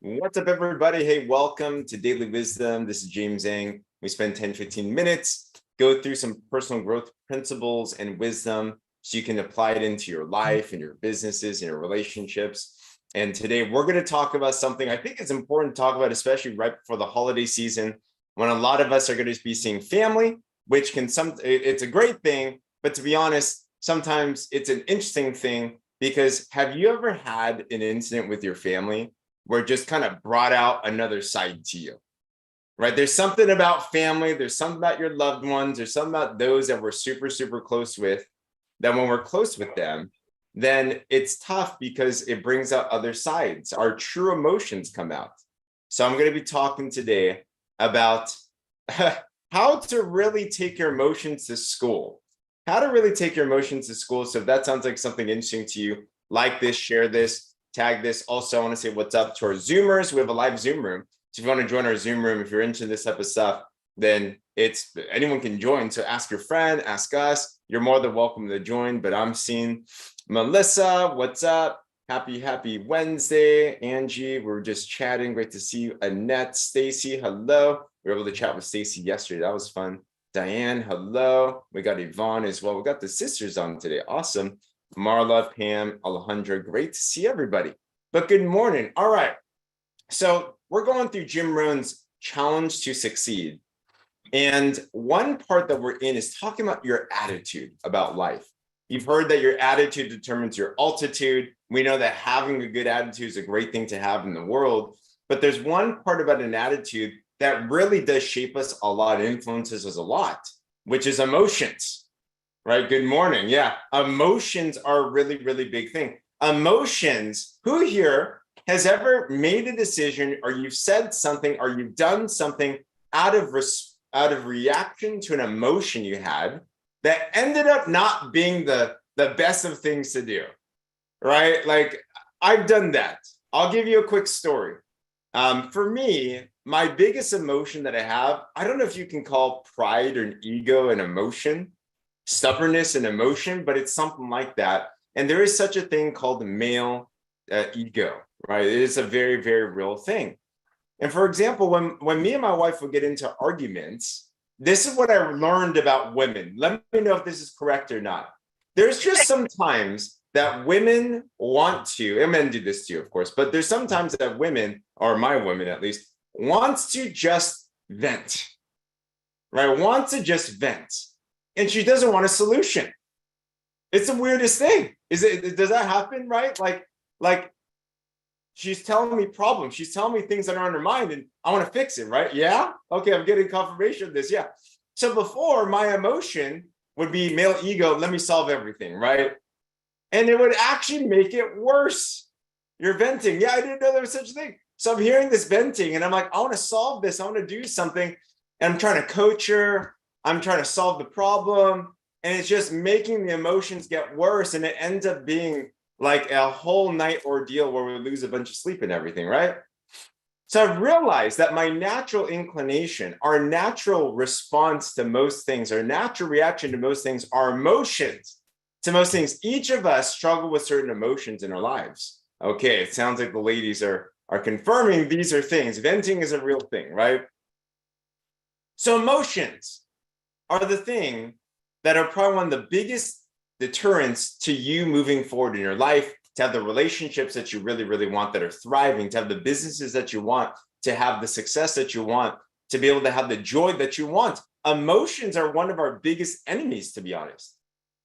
What's up, everybody? Hey, welcome to Daily Wisdom. This is Zheng. We spend 10-15 minutes, go through some personal growth principles and wisdom so you can apply it into your life and your businesses and your relationships. And today we're going to talk about something I think is important to talk about, especially right before the holiday season, when a lot of us are going to be seeing family, which it's a great thing, but to be honest, sometimes it's an interesting thing because have you ever had an incident with your family where it just kind of brought out another side to you, right? There's something about family. There's something about your loved ones. There's something about those that we're super, super close with, that when we're close with them, then it's tough because it brings out other sides. Our true emotions come out. So I'm going to be talking today about how to really take your emotions to school. How to really take your emotions to school. So if that sounds like something interesting to you, like this, share this, tag this. Also, I want to say what's up to our Zoomers. We have a live Zoom room. So if you want to join our Zoom room, if you're into this type of stuff, then anyone can join. So ask your friend, ask us. You're more than welcome to join. But I'm seeing Melissa. What's up? Happy Wednesday. Angie, we were just chatting. Great to see you. Annette, Stacy, hello. We were able to chat with Stacy yesterday. That was fun. Diane, hello. We got Yvonne as well. We got the sisters on today. Awesome. Marla, Pam, Alejandra, great to see everybody. But good morning. All right. So we're going through Jim Rohn's Challenge to Succeed. And one part that we're in is talking about your attitude about life. You've heard that your attitude determines your altitude. We know that having a good attitude is a great thing to have in the world. But there's one part about an attitude that really does shape us a lot, influences us a lot, which is emotions. Right. Good morning. Yeah. Emotions are a really, really big thing. Emotions. Who here has ever made a decision or you've said something or you've done something out of reaction to an emotion you had that ended up not being the best of things to do? Right. Like I've done that. I'll give you a quick story. For me, my biggest emotion that I have, I don't know if you can call pride or an ego an emotion, stubbornness and emotion, but it's something like that. And there is such a thing called the male ego, right? It is a very, very real thing. And for example, when me and my wife would get into arguments, this is what I learned about women. Let me know if this is correct or not. There's just sometimes that women want to, and men do this too, of course, but there's sometimes that women, or my women at least, wants to just vent, right? Wants to just vent. And she doesn't want a solution. It's the weirdest thing. Does that happen, right? Like she's telling me problems. She's telling me things that are on her mind and I want to fix it, right? Yeah. Okay. I'm getting confirmation of this. Yeah. So before, my emotion would be male ego. Let me solve everything. Right. And it would actually make it worse. You're venting. Yeah. I didn't know there was such a thing. So I'm hearing this venting and I'm like, I want to solve this. I want to do something. And I'm trying to coach her. I'm trying to solve the problem. And it's just making the emotions get worse. And it ends up being like a whole night ordeal where we lose a bunch of sleep and everything, right? So I've realized that my natural inclination, our natural response to most things, our natural reaction to most things, our emotions to most things. Each of us struggle with certain emotions in our lives. Okay, it sounds like the ladies are confirming these are things. Venting is a real thing, right? So emotions are the thing that are probably one of the biggest deterrents to you moving forward in your life, to have the relationships that you really, really want that are thriving, to have the businesses that you want, to have the success that you want, to be able to have the joy that you want. Emotions are one of our biggest enemies, to be honest.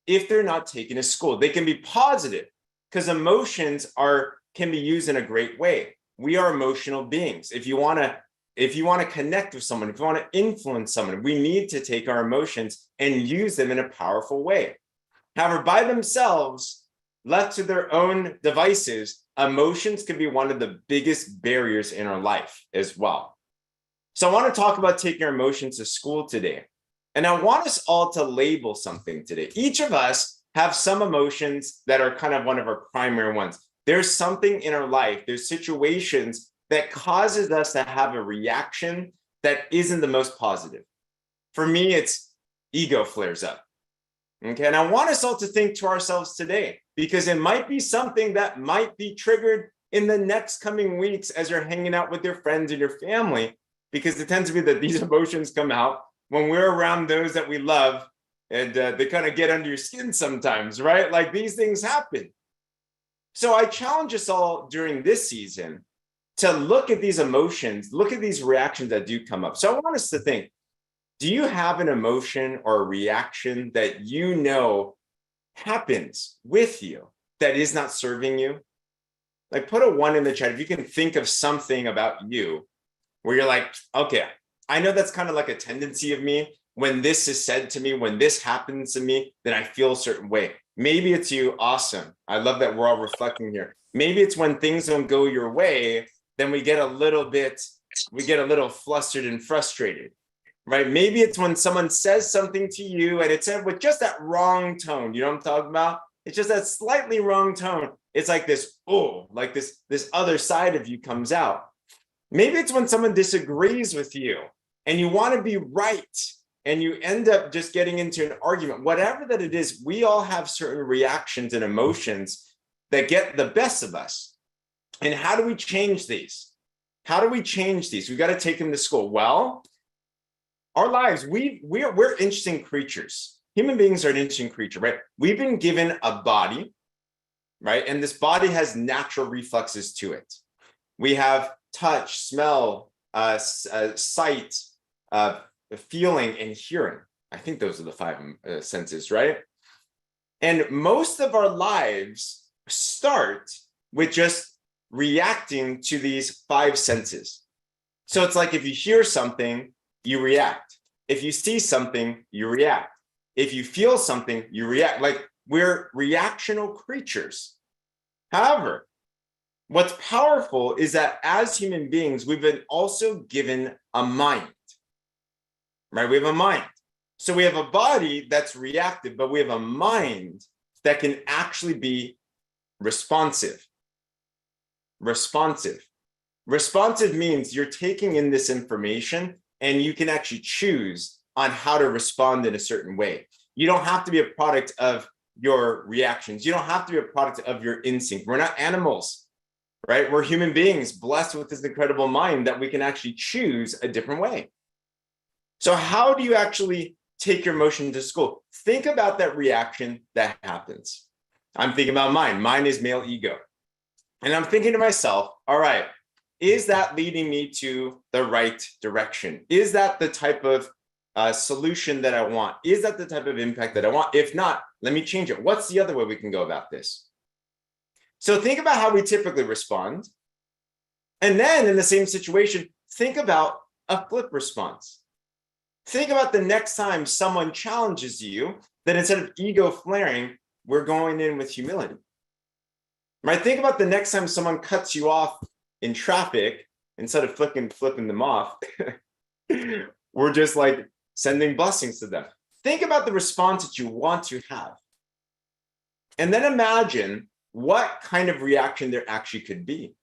If they're not taken to school, they can be positive because emotions can be used in a great way. We are emotional beings. If you want to connect with someone, if you want to influence someone, we need to take our emotions and use them in a powerful way. However, by themselves, left to their own devices, emotions can be one of the biggest barriers in our life as well. So I want to talk about taking our emotions to school today. And I want us all to label something today. Each of us have some emotions that are kind of one of our primary ones. There's something in our life, there's situations that causes us to have a reaction that isn't the most positive. For me, it's ego flares up. Okay, and I want us all to think to ourselves today, because it might be something that might be triggered in the next coming weeks as you're hanging out with your friends and your family, because it tends to be that these emotions come out when we're around those that we love, and they kind of get under your skin sometimes, right? Like these things happen. So I challenge us all during this season to look at these emotions, look at these reactions that do come up. So I want us to think, do you have an emotion or a reaction that you know happens with you that is not serving you? Like put a 1 in the chat if you can think of something about you where you're like, okay, I know that's kind of like a tendency of me. When this is said to me, when this happens to me, then I feel a certain way. Maybe it's you. Awesome. I love that we're all reflecting here. Maybe it's when things don't go your way, then we get a little flustered and frustrated, right? Maybe it's when someone says something to you and it's said with just that wrong tone. You know what I'm talking about? It's just that slightly wrong tone. It's like this, oh, like this other side of you comes out. Maybe it's when someone disagrees with you and you want to be right and you end up just getting into an argument. Whatever that it is, we all have certain reactions and emotions that get the best of us. And how do we change these? How do we change these? We've got to take them to school. Well, our lives, we're interesting creatures. Human beings are an interesting creature, right? We've been given a body, right? And this body has natural reflexes to it. We have touch, smell, sight, feeling, and hearing. I think those are the 5 senses, right? And most of our lives start with just reacting to these 5 senses. So it's like if you hear something, you react. If you see something, you react. If you feel something, you react. Like we're reactional creatures. However, what's powerful is that as human beings, we've been also given a mind, right? We have a mind. So we have a body that's reactive, but we have a mind that can actually be responsive. Responsive means you're taking in this information and you can actually choose on how to respond in a certain way. You don't have to be a product of your reactions. You don't have to be a product of your instinct. We're not animals, right? We're human beings blessed with this incredible mind that we can actually choose a different way. So how do you actually take your emotion to school? Think about that reaction that happens. I'm thinking about mine. Mine is male ego. And I'm thinking to myself, all right, is that leading me to the right direction? Is that the type of solution that I want? Is that the type of impact that I want? If not, let me change it. What's the other way we can go about this? So think about how we typically respond. And then in the same situation, think about a flip response. Think about the next time someone challenges you, that instead of ego flaring, we're going in with humility. Right? Think about the next time someone cuts you off in traffic, instead of flipping them off, we're just like sending blessings to them. Think about the response that you want to have. And then imagine what kind of reaction there actually could be.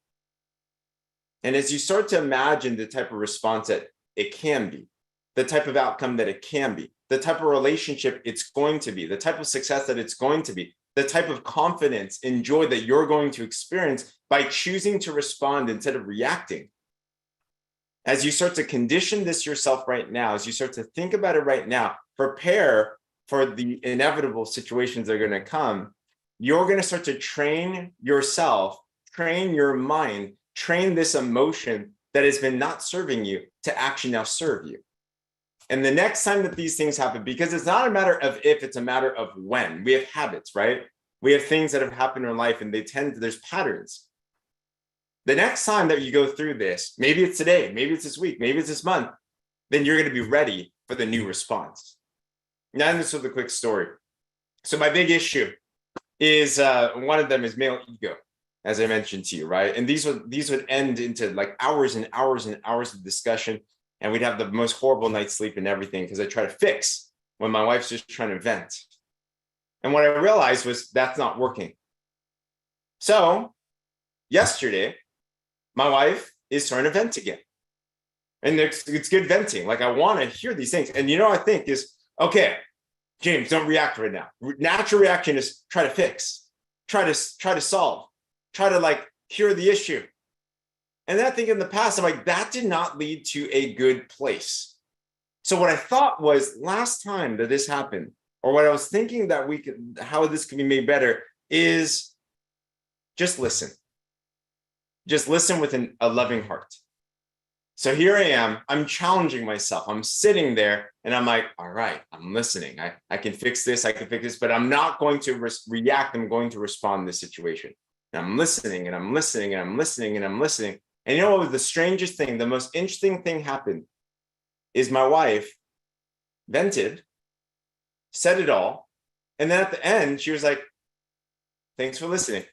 And as you start to imagine the type of response that it can be, the type of outcome that it can be, the type of relationship it's going to be, the type of success that it's going to be, the type of confidence and joy that you're going to experience by choosing to respond instead of reacting. As you start to condition this yourself right now, as you start to think about it right now, prepare for the inevitable situations that are going to come, you're going to start to train yourself, train your mind, train this emotion that has been not serving you to actually now serve you. And the next time that these things happen, because it's not a matter of if, it's a matter of when. We have habits, right? We have things that have happened in life and there's patterns. The next time that you go through this, maybe it's today, maybe it's this week, maybe it's this month, then you're going to be ready for the new response. Now, this was a quick story. So my big issue is one of them is male ego, as I mentioned to you, right? And these would end into like hours and hours and hours of discussion. And we'd have the most horrible night's sleep and everything because I try to fix when my wife's just trying to vent. And what I realized was that's not working. So yesterday, my wife is trying to vent again. And it's good venting. Like I want to hear these things. And I think is, okay, James, don't react right now. Natural reaction is try to fix, try to solve, try to like here are the issue. And then I think in the past, I'm like, that did not lead to a good place. So what I thought was last time that this happened, or what I was thinking that we could, how this could be made better is just listen. Just listen with a loving heart. So here I am, I'm challenging myself. I'm sitting there and I'm like, all right, I'm listening. I can fix this, but I'm not going to react. I'm going to respond to the situation. And I'm listening and I'm listening and I'm listening and I'm listening. And you know what was the strangest thing? The most interesting thing happened is my wife vented, said it all. And then at the end, she was like, thanks for listening.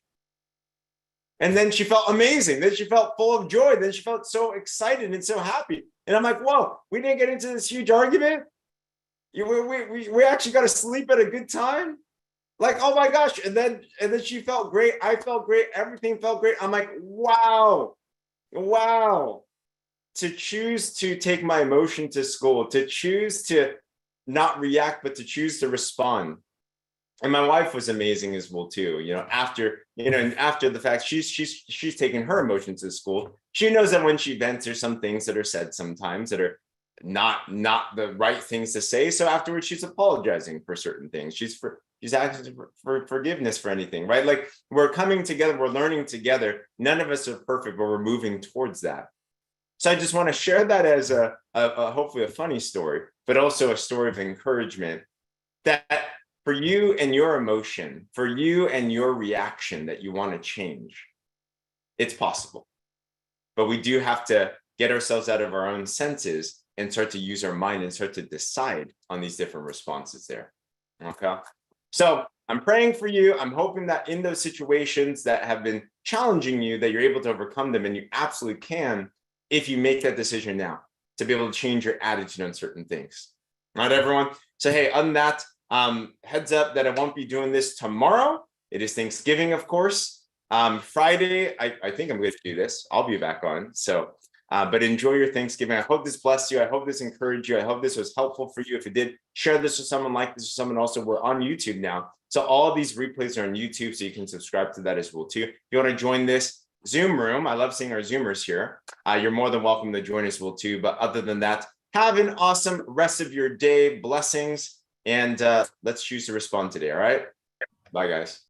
And then she felt amazing. Then she felt full of joy. Then she felt so excited and so happy. And I'm like, whoa, we didn't get into this huge argument. We actually got to sleep at a good time. Like, oh my gosh. And then she felt great. I felt great. Everything felt great. I'm like, wow. To choose to take my emotion to school, to choose to not react, but to choose to respond. And my wife was amazing as well too. After the fact, she's taken her emotions to school. She knows that when she vents, there's some things that are said sometimes that are not the right things to say. So afterwards, she's apologizing for certain things. She's asking for forgiveness for anything, right? Like we're coming together, we're learning together. None of us are perfect, but we're moving towards that. So I just want to share that as a hopefully a funny story, but also a story of encouragement that for you and your emotion, for you and your reaction that you want to change, it's possible. But we do have to get ourselves out of our own senses and start to use our mind and start to decide on these different responses there. Okay. So I'm praying for you. I'm hoping that in those situations that have been challenging you, that you're able to overcome them, and you absolutely can if you make that decision now to be able to change your attitude on certain things. Not everyone. So, hey, other than that, heads up that I won't be doing this tomorrow. It is Thanksgiving, of course. Friday, I think I'm going to do this. I'll be back on. So, but enjoy your Thanksgiving. I hope this blessed you. I hope this encouraged you. I hope this was helpful for you. If it did, share this with someone, like this with someone. Also, we're on YouTube now. So all of these replays are on YouTube, so you can subscribe to that as well too. If you want to join this Zoom room, I love seeing our Zoomers here. You're more than welcome to join as well too. But other than that, have an awesome rest of your day. Blessings. And let's choose to respond today. All right. Bye, guys.